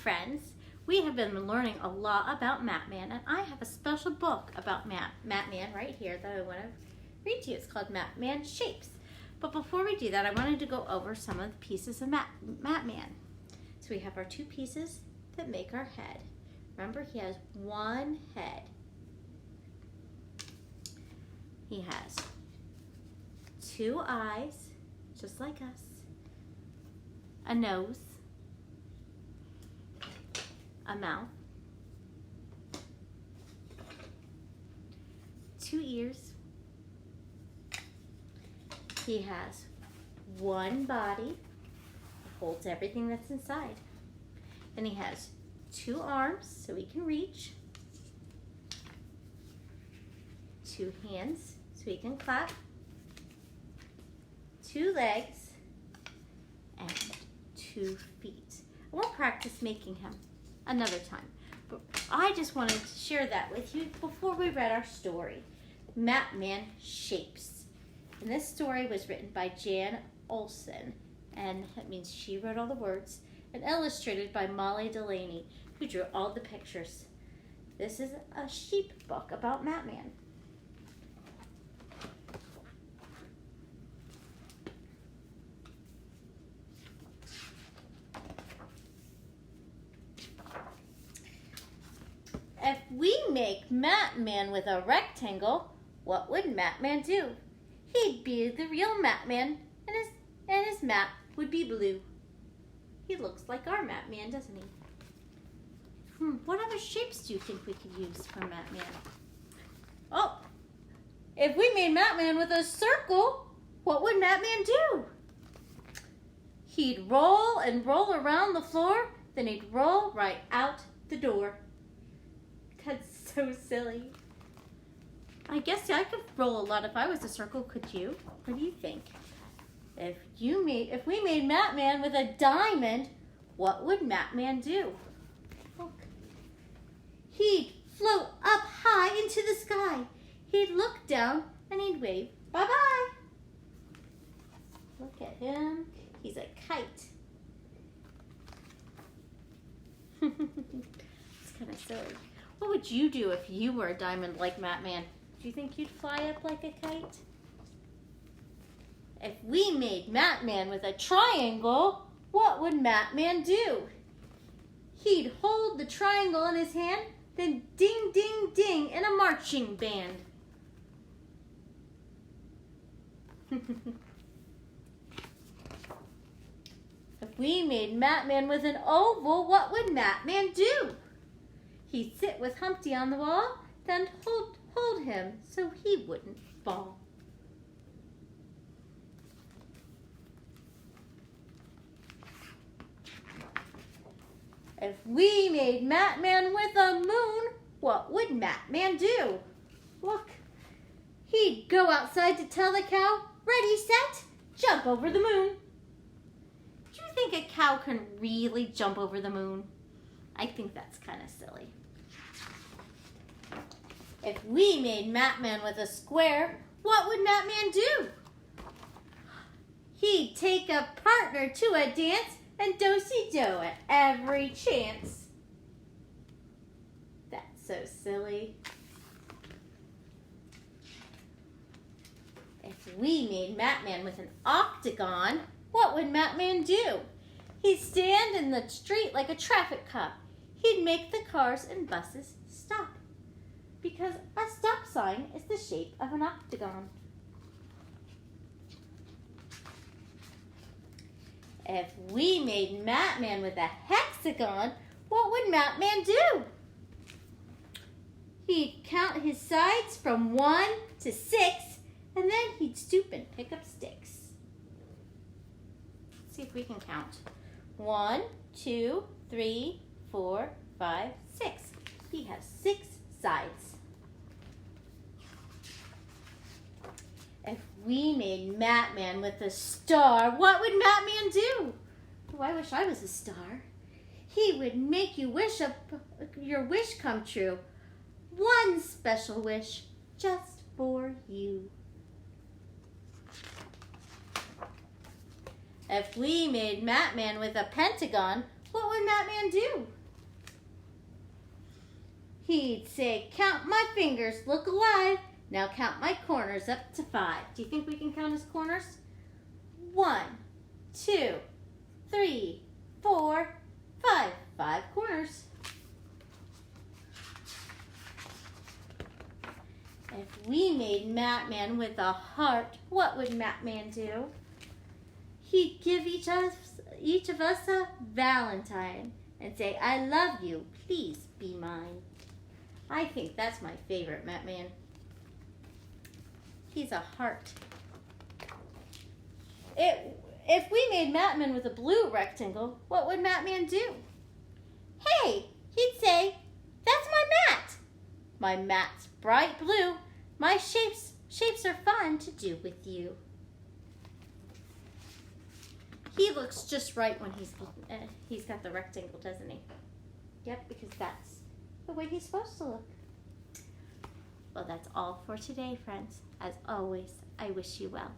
friends. We have been learning a lot about Matman, and I have a special book about Matman right here that I want to read to you. It's called Matman Shapes. But before we do that, I wanted to go over some of the pieces of Matman. So we have our two pieces that make our head. Remember, he has one head. He has two eyes, just like us, a nose, a mouth, two ears. He has one body, holds everything that's inside. And he has two arms so he can reach, two hands so he can clap, two legs, and 2 feet. I won't practice making him another time, but I just wanted to share that with you before we read our story, Matman Shapes. And this story was written by Jan Olson, and that means she wrote all the words, and illustrated by Molly Delaney, who drew all the pictures. This is a sheep book about Matman. If we make Matman with a rectangle, what would Matman do? He'd be the real Matman, and his map would be blue. He looks like our Matman, doesn't he? What other shapes do you think we could use for Matman? Oh, if we made Matman with a circle, what would Matman do? He'd roll and roll around the floor, then he'd roll right out the door. That's so silly. I guess I could roll a lot if I was a circle, could you? What do you think? If we made Matman with a diamond, what would Matman do? Look. He'd float up high into the sky. He'd look down and he'd wave bye-bye. Look at him. He's a kite. It's kind of silly. What would you do if you were a diamond like Matman? Do you think you'd fly up like a kite? If we made Matman with a triangle, what would Matman do? He'd hold the triangle in his hand, then ding, ding, ding in a marching band. If we made Matman with an oval, what would Matman do? He'd sit with Humpty on the wall, then hold him so he wouldn't fall. If we made Matman with a moon, what would Matman do? Look, he'd go outside to tell the cow, ready, set, jump over the moon. Do you think a cow can really jump over the moon? I think that's kind of silly. If we made Matman with a square, what would Matman do? He'd take a partner to a dance and do-si-do at every chance. That's so silly. If we made Matman with an octagon, what would Matman do? He'd stand in the street like a traffic cop. He'd make the cars and buses stop, because a stop sign is the shape of an octagon. If we made Matman with a hexagon, what would Matman do? He'd count his sides from 1 to 6, and then he'd stoop and pick up sticks. Let's see if we can count. 1, 2, 3, 4, 5, 6. He has 6 sides. If we made Matman with a star, what would Matman do? Oh, I wish I was a star. He would make you wish your wish come true. One special wish just for you. If we made Matman with a pentagon, what would Matman do? He'd say, count my fingers, look alive. Now count my corners up to 5. Do you think we can count his corners? 1, 2, 3, 4, 5. 5 corners. If we made Matman with a heart, what would Matman do? He'd give each of us a Valentine and say, I love you, please be mine. I think that's my favorite Matman. He's a heart. If we made Matman with a blue rectangle, what would Matman do? Hey, he'd say, that's my mat. My mat's bright blue. My shapes are fun to do with you. He looks just right when he's got the rectangle, doesn't he? Yep, because that's the way he's supposed to look. Well, that's all for today, friends. As always, I wish you well.